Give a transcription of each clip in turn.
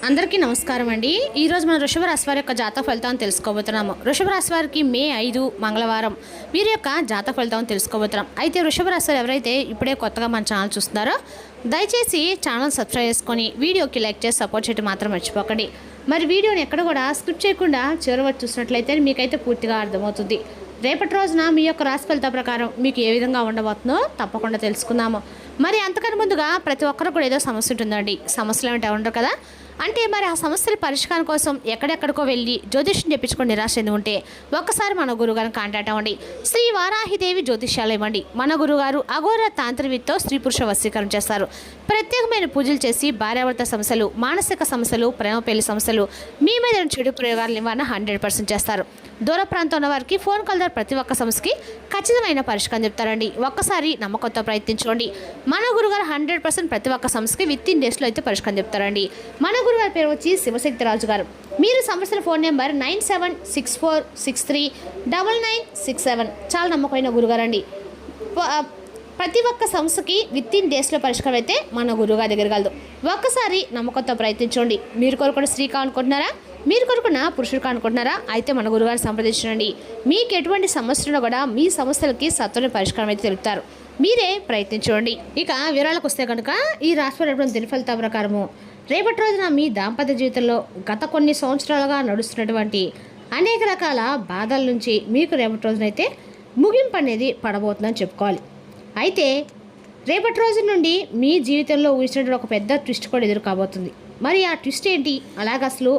అందరికీ నమస్కారం అండి. ఈరోజు మనం వృషభ రాశి వారి యొక్క జాతక ఫలితాన్ని తెలుసుకోబోతున్నాము. వృషభ రాశి వారికి మే 5 మంగళవారం వీరి యొక్క జాతక ఫలితాన్ని తెలుసుకోబోతున్నాం. అయితే వృషభ రాశి వారు ఎవరైతే ఇప్పుడే కొత్తగా మన ఛానల్ చూస్తున్నారో దయచేసి ఛానల్ సబ్స్క్రైబ్ చేసుకొని వీడియోకి లైక్ చేసి సపోర్ట్ చేయడం మాత్రం మర్చిపోకండి. మరి వీడియోని ఎక్కడ కూడా స్కిప్ చేయకుండా చివరి వరకు చూసినట్లయితే మీకైతే పూర్తిగా అర్థమవుతుంది. రేపటి రోజున మీ యొక్క రాశి ఫలిత ప్రకారం మీకు ఏ విధంగా ఉండబోతుందో తప్పకుండా తెలుసుకుందాము. మరి అంతకన్నా ముందుగా ప్రతి ఒక్కరు కూడా ఏదో సమస్య ఉంటుందండి. సమస్యలు ఏమిటో ఉండరు కదా. అంటే మరి ఆ సమస్యల పరిష్కారం కోసం ఎక్కడెక్కడికో వెళ్ళి జ్యోతిష్యం చెప్పించుకొని నిరాశ ఎందుకు ఉంటే ఒక్కసారి మన గురుగారిని కాంటాక్ట్ అవ్వండి. శ్రీ వారాహిదేవి జ్యోతిష్యాలయం అండి. మన గురుగారు అఘోర తాంత్రికతో స్త్రీ పురుష వశీకరణ చేస్తారు. ప్రత్యేకమైన పూజలు చేసి భార్యాభర్త సమస్యలు, మానసిక సమస్యలు, ప్రేమ పెళ్లి సమస్యలు, మీ మీద చెడు ప్రయోగాల నివారణ 100% చేస్తారు. దూర ప్రాంతం ఉన్న వారికి ఫోన్ కాల్ ద్వారా ప్రతి ఒక్క సమస్యకి ఖచ్చితమైన పరిష్కారం చెప్తారండి. ఒక్కసారి నమ్మకంతో ప్రయత్నించుకోండి. మన గురుగారు 100% ప్రతి ఒక్క సమస్యకి విత్-ఇన్ డేస్లో అయితే పరిష్కారం చెప్తారండి. మన గురుగారి పేరు వచ్చి శివశక్తి రాజు గారు. మీరు సమస్యల ఫోన్ నెంబర్ 9764639967. చాలా నమ్మకమైన గురుగారు అండి. ప్రతి ఒక్క సమస్యకి విత్-ఇన్ డేస్లో పరిష్కారం అయితే మన గురువుగారి దగ్గర కలదు. ఒక్కసారి నమ్మకంతో ప్రయత్నించండి. మీరు కోరుకున్న స్త్రీ కానుకుంటున్నారా, మీరు కోరుకున్న పురుషుడు కానుకుంటున్నారా, అయితే మన గురుగారిని సంప్రదించండి. మీకు ఎటువంటి సమస్యలు కూడా మీ సమస్యలకి సత్వర పరిష్కారం అయితే తెలుపుతారు. మీరే ప్రయత్నించండి. ఇక వివరాలకు వస్తే కనుక ఈ రాశి దిన ఫలితాల ప్రకారము రేపటి రోజున మీ దాంపత్య జీవితంలో గత కొన్ని సంవత్సరాలుగా నడుస్తున్నటువంటి అనేక రకాల బాధల నుంచి మీకు రేపటి రోజునైతే ముగింపు అనేది పడబోతుందని చెప్పుకోవాలి. అయితే రేపటి రోజు నుండి మీ జీవితంలో ఊహించినటువంటి ఒక పెద్ద ట్విస్ట్ కూడా ఎదురు కాబోతుంది. మరి ఆ ట్విస్ట్ ఏంటి, అలాగ అసలు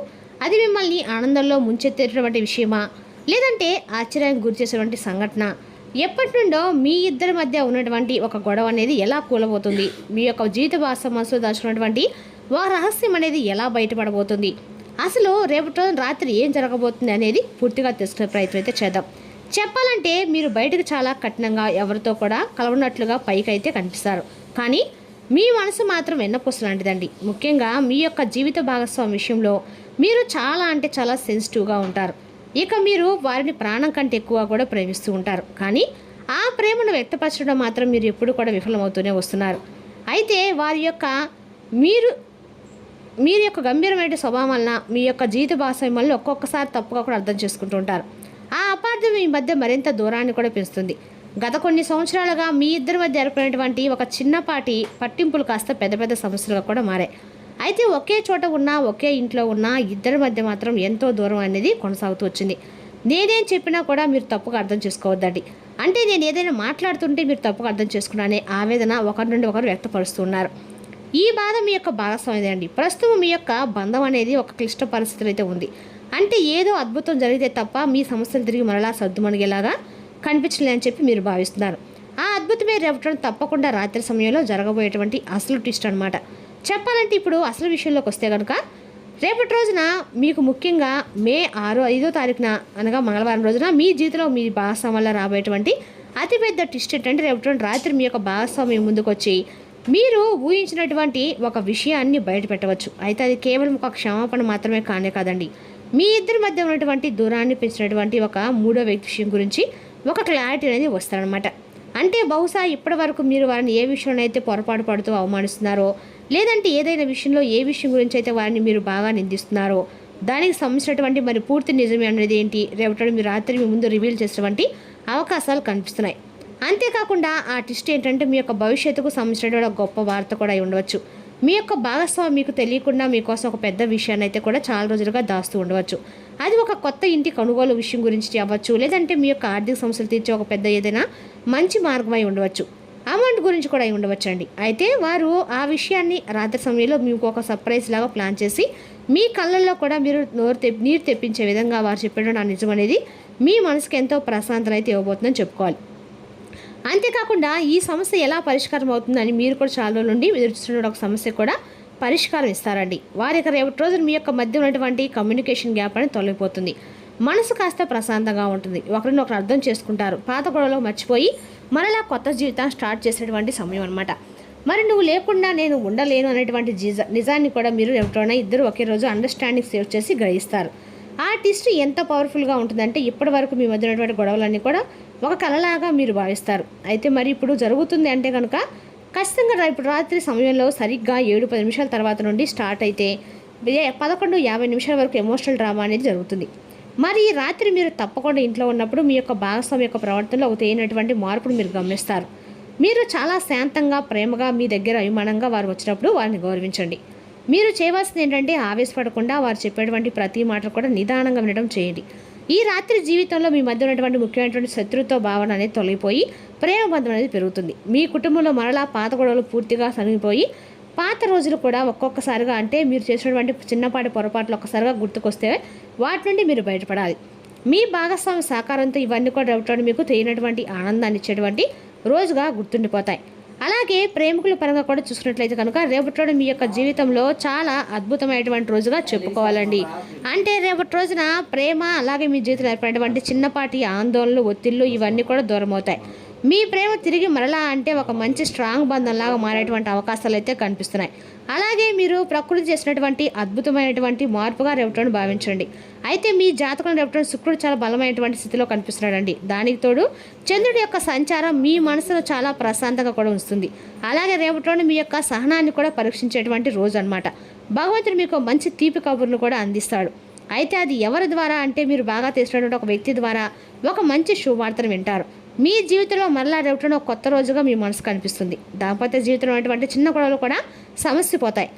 అది మిమ్మల్ని ఆనందంలో ముంచెత్తేటటువంటి విషయమా, లేదంటే ఆశ్చర్యానికి గురి చేసేటువంటి సంఘటన, ఎప్పటి నుండో మీ ఇద్దరి మధ్య ఉన్నటువంటి ఒక గొడవ అనేది ఎలా కూలబోతుంది, మీ యొక్క జీవిత మనసులో దాచుకున్నటువంటి ఒక రహస్యం అనేది ఎలా బయటపడబోతుంది, అసలు రేపటి రోజు రాత్రి ఏం జరగబోతుంది అనేది పూర్తిగా తెలుసుకునే ప్రయత్నం అయితే చేద్దాం. చెప్పాలంటే మీరు బయటకు చాలా కఠినంగా ఎవరితో కూడా కలవనట్లుగా పైకి అయితే కనిపిస్తారు. కానీ మీ మనసు మాత్రం వెన్నపూస లాంటిదండి. ముఖ్యంగా మీ యొక్క జీవిత భాగస్వామి విషయంలో మీరు చాలా అంటే చాలా సెన్సిటివ్గా ఉంటారు. ఇక మీరు వారిని ప్రాణం కంటే ఎక్కువ కూడా ప్రేమిస్తూ ఉంటారు. కానీ ఆ ప్రేమను వ్యక్తపరచడం మాత్రం మీరు ఎప్పుడు కూడా విఫలమవుతూనే వస్తున్నారు. అయితే వారి యొక్క మీరు యొక్క గంభీరమైన స్వభావం వలన మీ యొక్క జీవిత భాగస్వామి వల్ల ఒక్కొక్కసారి తప్పుగా కూడా అర్థం చేసుకుంటూ ఉంటారు. ఆ అపార్థం మీ మధ్య మరింత దూరాన్ని కూడా పెంచుతుంది. గత కొన్ని సంవత్సరాలుగా మీ ఇద్దరి మధ్య ఏర్పడినటువంటి ఒక చిన్నపాటి పట్టింపులు కాస్త పెద్ద పెద్ద సమస్యలుగా కూడా మారాయి. అయితే ఒకే చోట ఉన్నా, ఒకే ఇంట్లో ఉన్న ఇద్దరి మధ్య మాత్రం ఎంతో దూరం అనేది కొనసాగుతూ వచ్చింది. నేనేం చెప్పినా కూడా మీరు తప్పుగా అర్థం చేసుకోవద్దండి. అంటే నేను ఏదైనా మాట్లాడుతుంటే మీరు తప్పుగా అర్థం చేసుకున్నానే ఆవేదన ఒకరి నుండి ఒకరు వ్యక్తపరుస్తున్నారు. ఈ బాధ మీ యొక్క భాగస్వామి అండి. ప్రస్తుతం మీ యొక్క బంధం అనేది ఒక క్లిష్ట పరిస్థితులు అయితే ఉంది. అంటే ఏదో అద్భుతం జరిగితే తప్ప మీ సమస్యలు తిరిగి మరలా సర్దుమణిగేలాగా కనిపించలేదని చెప్పి మీరు భావిస్తున్నారు. ఆ అద్భుతమే రేపటి తప్పకుండా రాత్రి సమయంలో జరగబోయేటువంటి అసలు ట్విస్ట్ అనమాట. చెప్పాలంటే ఇప్పుడు అసలు విషయంలోకి వస్తే కనుక రేపటి రోజున మీకు ముఖ్యంగా మే 5వ తారీఖున అనగా మంగళవారం రోజున మీ జీవితంలో మీ భాగస్వామి వల్ల రాబోయేటువంటి అతిపెద్ద ట్విస్ట్ ఏంటంటే రేపటి రాత్రి మీ యొక్క భాగస్వామి ముందుకు వచ్చి మీరు ఊహించినటువంటి ఒక విషయాన్ని బయట పెట్టవచ్చు. అయితే అది కేవలం ఒక క్షమాపణ మాత్రమే కానే కాదండి. మీ ఇద్దరి మధ్య ఉన్నటువంటి దూరాన్ని పెంచినటువంటి ఒక మూడో వ్యక్తి విషయం గురించి ఒక క్లారిటీ అనేది వస్తారనమాట. అంటే బహుశా ఇప్పటి వరకు మీరు వారిని ఏ విషయంలో అయితే పొరపాటు పడుతూ అవమానిస్తున్నారో, లేదంటే ఏదైనా విషయంలో ఏ విషయం గురించి అయితే వారిని మీరు బాగా నిందిస్తున్నారో దానికి సంబంధించినటువంటి మరి పూర్తి నిజమే అనేది ఏంటి రేపటి మీరు రాత్రి మీ ముందు రివీల్ చేసేటువంటి అవకాశాలు కనిపిస్తున్నాయి. అంతేకాకుండా ఆ ట్విస్ట్ ఏంటంటే మీ యొక్క భవిష్యత్తుకు సంబంధించినటువంటి ఒక గొప్ప వార్త కూడా అయి ఉండవచ్చు. మీ యొక్క భాగస్వామి మీకు తెలియకుండా మీకోసం ఒక పెద్ద విషయాన్ని అయితే కూడా చాలా రోజులుగా దాస్తూ ఉండవచ్చు. అది ఒక కొత్త ఇంటి కొనుగోలు విషయం గురించి అవ్వచ్చు, లేదంటే మీ యొక్క ఆర్థిక సమస్యలు తీర్చే ఒక పెద్ద ఏదైనా మంచి మార్గం అయి ఉండవచ్చు. అమౌంట్ గురించి కూడా అయి ఉండవచ్చు అండి. అయితే వారు ఆ విషయాన్ని రాత్రి సమయంలో మీకు ఒక సర్ప్రైజ్ లాగా ప్లాన్ చేసి మీ కళ్ళల్లో కూడా మీరు నీరు తెప్పించే విధంగా వారు చెప్పడం నా నిజం అనేది మీ మనసుకి ఎంతో ప్రశాంతత అయితే ఇవ్వబోతుందని చెప్పుకోవాలి. అంతేకాకుండా ఈ సమస్య ఎలా పరిష్కారం అవుతుందని మీరు కూడా చాలా రోజుల నుండి ఎదురుస్తున్న ఒక సమస్య కూడా పరిష్కారం ఇస్తారండి. వారి యొక్క రేపటి రోజున మీ యొక్క మధ్య ఉన్నటువంటి కమ్యూనికేషన్ గ్యాప్ అనేది తొలగిపోతుంది. మనసు కాస్త ప్రశాంతంగా ఉంటుంది. ఒకరినొకరు అర్థం చేసుకుంటారు. పాత గొడవలో మర్చిపోయి మరలా కొత్త జీవితాన్ని స్టార్ట్ చేసేటువంటి సమయం అనమాట. మరి నువ్వు లేకుండా నేను ఉండలేను అనేటువంటి నిజాన్ని కూడా మీరు ఎవరైనా ఇద్దరు ఒకే రోజు అండర్స్టాండింగ్ సేవ్ చేసి గ్రహిస్తారు. ఆ ట్విస్ట్ ఎంత పవర్ఫుల్గా ఉంటుందంటే ఇప్పటి వరకు మీ మధ్య ఉన్నటువంటి గొడవలన్నీ కూడా ఒక కలలాగా మీరు భావిస్తారు. అయితే మరి ఇప్పుడు జరుగుతుంది అంటే కనుక ఖచ్చితంగా ఇప్పుడు రాత్రి సమయంలో సరిగ్గా 7-10 నిమిషాల తర్వాత నుండి స్టార్ట్ అయితే 11:50 వరకు ఎమోషనల్ డ్రామా అనేది జరుగుతుంది. మరి ఈ రాత్రి మీరు తప్పకుండా ఇంట్లో ఉన్నప్పుడు మీ యొక్క భాగస్వామి యొక్క ప్రవర్తనలో ఒక తేనటువంటి మార్పును మీరు గమనిస్తారు. మీరు చాలా శాంతంగా, ప్రేమగా, మీ దగ్గర అభిమానంగా వారు వచ్చినప్పుడు వారిని గౌరవించండి. మీరు చేయవలసింది ఏంటంటే ఆవేశపడకుండా వారు చెప్పేటువంటి ప్రతి మాటలు కూడా నిదానంగా వినడం చేయండి. ఈ రాత్రి జీవితంలో మీ మధ్య ఉన్నటువంటి ముఖ్యమైనటువంటి శత్రుత్వ భావన అనేది తొలగిపోయి ప్రేమ బంధం అనేది పెరుగుతుంది. మీ కుటుంబంలో మరలా పాత గొడవలు పూర్తిగా సరిగిపోయి పాత రోజులు కూడా ఒక్కొక్కసారిగా, అంటే మీరు చేసినటువంటి చిన్నపాటి పొరపాట్లు ఒక్కసారిగా గుర్తుకొస్తే వాటి నుండి మీరు బయటపడాలి. మీ భాగస్వామి సహకారంతో ఇవన్నీ కూడా రేపటి మీకు తెలియనటువంటి ఆనందాన్ని ఇచ్చేటువంటి రోజుగా గుర్తుండిపోతాయి. అలాగే ప్రేమికుల పరంగా కూడా చూసుకున్నట్లయితే కనుక రేపటి మీ యొక్క జీవితంలో చాలా అద్భుతమైనటువంటి రోజుగా చెప్పుకోవాలండి. అంటే రేపటి రోజున ప్రేమ, అలాగే మీ జీవితంలో ఏర్పడినటువంటి చిన్నపాటి ఆందోళనలు, ఒత్తిళ్లు ఇవన్నీ కూడా దూరం అవుతాయి. మీ ప్రేమ తిరిగి మరలా అంటే ఒక మంచి స్ట్రాంగ్ బంధంలాగా మారేటువంటి అవకాశాలు అయితే కనిపిస్తున్నాయి. అలాగే మీరు ప్రకృతి చేసినటువంటి అద్భుతమైనటువంటి మార్పుగా రేపటిని భావించండి. అయితే మీ జాతకం రేపటి శుక్రుడు చాలా బలమైనటువంటి స్థితిలో కనిపిస్తున్నాడండి. దానికి తోడు చంద్రుడి యొక్క సంచారం మీ మనసును చాలా ప్రశాంతంగా కూడా ఉంచుతుంది. అలాగే రేపటిలోని మీ యొక్క సహనాన్ని కూడా పరీక్షించేటువంటి రోజు అనమాట. భగవంతుడు మీకు మంచి తీపి కబుర్ను కూడా అందిస్తాడు. అయితే అది ఎవరి ద్వారా అంటే మీరు బాగా తెలిసినటువంటి ఒక వ్యక్తి ద్వారా ఒక మంచి శుభవార్తను వింటారు. మీ జీవితంలో మరలా రేపటిలో ఒక కొత్త రోజుగా మీ మనసు కనిపిస్తుంది. దాంపత్య జీవితంలో ఉన్నటువంటి చిన్న గొడవలు కూడా సమస్య పోతాయి.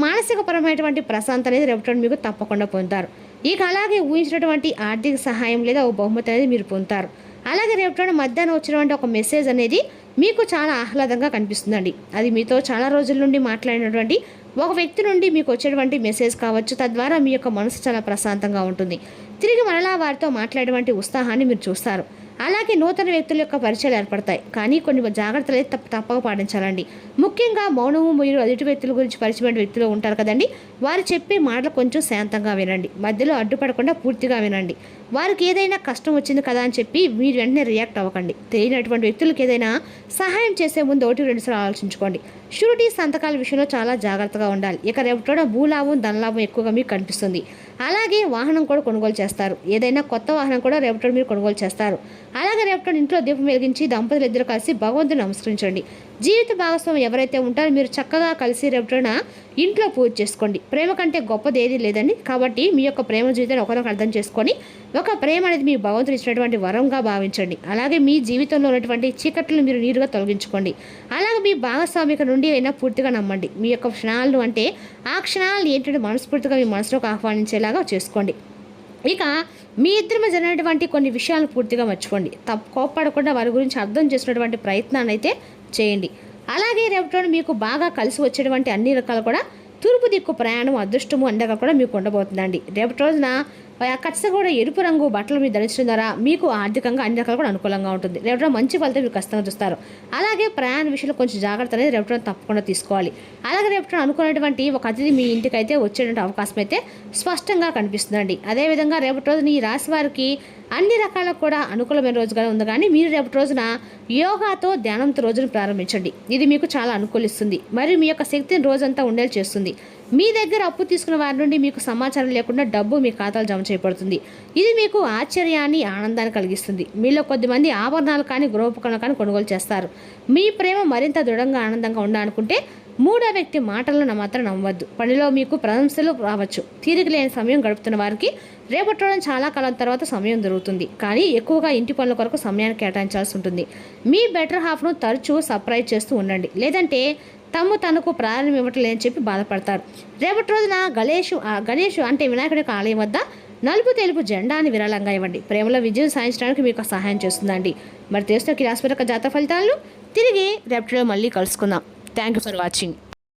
మానసికపరమైనటువంటి ప్రశాంతత అనేది రేపటి మీకు తప్పకుండా పొందుతారు. ఇక అలాగే ఊహించినటువంటి ఆర్థిక సహాయం లేదా ఒక బహుమతి అనేది మీరు పొందుతారు. అలాగే రేపటి మధ్యాహ్నం వచ్చినటువంటి ఒక మెసేజ్ అనేది మీకు చాలా ఆహ్లాదంగా కనిపిస్తుందండి. అది మీతో చాలా రోజుల నుండి మాట్లాడినటువంటి ఒక వ్యక్తి నుండి మీకు వచ్చేటువంటి మెసేజ్ కావచ్చు. తద్వారా మీ యొక్క మనసు చాలా ప్రశాంతంగా ఉంటుంది. తిరిగి మరలా వారితో మాట్లాడేటువంటి ఉత్సాహాన్ని మీరు చూస్తారు. అలాగే నూతన వ్యక్తుల యొక్క పరిచయాలు ఏర్పడతాయి. కానీ కొన్ని జాగ్రత్తలు అయితే తప్పక పాటించాలండి. ముఖ్యంగా మౌనము, మీరు ఎదుటి వ్యక్తుల గురించి పరిచయమైన వ్యక్తులు ఉంటారు కదండి, వారు చెప్పే మాటలు కొంచెం శాంతంగా వినండి. మధ్యలో అడ్డుపడకుండా పూర్తిగా వినండి. వారికి ఏదైనా కష్టం వచ్చింది కదా అని చెప్పి మీరు వెంటనే రియాక్ట్ అవ్వకండి. తెలియనటువంటి వ్యక్తులకు ఏదైనా సహాయం చేసే ముందు 1-2 సార్లు ఆలోచించుకోండి. షూరిటీ సంతకాల విషయంలో చాలా జాగ్రత్తగా ఉండాలి. ఇక రేపటి భూలాభం, ధనలాభం ఎక్కువగా మీకు కనిపిస్తుంది. అలాగే వాహనం కూడా కొనుగోలు చేస్తారు. ఏదైనా కొత్త వాహనం కూడా రేపటి మీరు కొనుగోలు చేస్తారు. అలాగే రేపటి ఇంట్లో దీపం వెలిగించి దంపతులు ఇద్దరు కలిసి భగవంతుని నమస్కరించండి. జీవిత భాగస్వామి ఎవరైతే ఉంటారో మీరు చక్కగా కలిసి రేపటిన ఇంట్లో పూజ చేసుకోండి. ప్రేమ కంటే గొప్పది ఏది లేదండి. కాబట్టి మీ యొక్క ప్రేమ జీవితాన్ని ఒకరికి అర్థం చేసుకొని ఒక ప్రేమ అనేది మీ భగవంతుడు ఇచ్చినటువంటి వరంగా భావించండి. అలాగే మీ జీవితంలో ఉన్నటువంటి చీకట్లను మీరు నీరుగా తొలగించుకోండి. అలాగే మీ భాగస్వామిక నుండి అయినా పూర్తిగా నమ్మండి. మీ యొక్క క్షణాలను అంటే ఆ క్షణాలను ఏంటంటే మనస్ఫూర్తిగా మీ మనసులోకి ఆహ్వానించేలాగా చేసుకోండి. ఇక మీ ఇద్దరి మధ్య జరిగినటువంటి కొన్ని విషయాలను పూర్తిగా మర్చిపోండి. కోప్పడకుండా వారి గురించి అర్థం చేసినటువంటి ప్రయత్నాన్ని అయితే చేయండి. అలాగే రేపటి మీకు బాగా కలిసి వచ్చేటువంటి అన్ని రకాలు కూడా తూర్పు దిక్కు ప్రయాణం, అదృష్టము అండగా కూడా మీకు ఉండబోతుందండి. రేపటి రోజున ఖచ్చితంగా కూడా ఎరుపు రంగు బట్టలు మీరు ధరించడం ద్వారా మీకు ఆర్థికంగా అన్ని రకాలు కూడా అనుకూలంగా ఉంటుంది. రేపటి మంచి ఫలితం మీరు ఖచ్చితంగా చూస్తారు. అలాగే ప్రయాణ విషయంలో కొంచెం జాగ్రత్త అనేది రేపటి తప్పకుండా తీసుకోవాలి. అలాగే రేపటి అనుకున్నటువంటి ఒక అతిథి మీ ఇంటికి అయితే వచ్చేటువంటి అవకాశం అయితే స్పష్టంగా కనిపిస్తుందండి. అదేవిధంగా రేపటి రోజున ఈ రాశి వారికి అన్ని రకాలకు కూడా అనుకూలమైన రోజుగా ఉంది. కానీ మీరు రేపటి రోజున యోగాతో, ధ్యానంతో రోజును ప్రారంభించండి. ఇది మీకు చాలా అనుకూలిస్తుంది. మరియు మీ యొక్క శక్తిని రోజంతా ఉండేలా చేస్తుంది. మీ దగ్గర అప్పు తీసుకున్న వారి నుండి మీకు సమాచారం లేకుండా డబ్బు మీ ఖాతాలు జమ చేయబడుతుంది. ఇది మీకు ఆశ్చర్యాన్ని, ఆనందాన్ని కలిగిస్తుంది. మీలో కొద్దిమంది ఆభరణాలు కానీ గృహోపకరణాలు కానీ కొనుగోలు చేస్తారు. మీ ప్రేమ మరింత దృఢంగా, ఆనందంగా ఉండాలనుకుంటే మూడో వ్యక్తి మాటలను మాత్రం నమ్మవద్దు. పనిలో మీకు ప్రశంసలు రావచ్చు. తీరిక లేని సమయం గడుపుతున్న వారికి రేపటి రోజున చాలా కాలం తర్వాత సమయం దొరుకుతుంది. కానీ ఎక్కువగా ఇంటి పనుల కొరకు సమయాన్ని కేటాయించాల్సి ఉంటుంది. మీ బెటర్ హాఫ్ను తరచూ సర్ప్రైజ్ చేస్తూ ఉండండి. లేదంటే తనకు ప్రారంభం ఇవ్వటం లేదని చెప్పి బాధపడతారు. రేపటి రోజున గణేషు అంటే వినాయకుడి యొక్క ఆలయం వద్ద నలుపు తెలుపు జెండాని విరాళంగా ఇవ్వండి. ప్రేమలో విజయం సాధించడానికి మీకు సహాయం చేస్తుందండి. మరి తెలుస్తున్న రాశి జాతక ఫలితాలను తిరిగి రేపటిలో మళ్ళీ కలుసుకుందాం. Thank you for watching.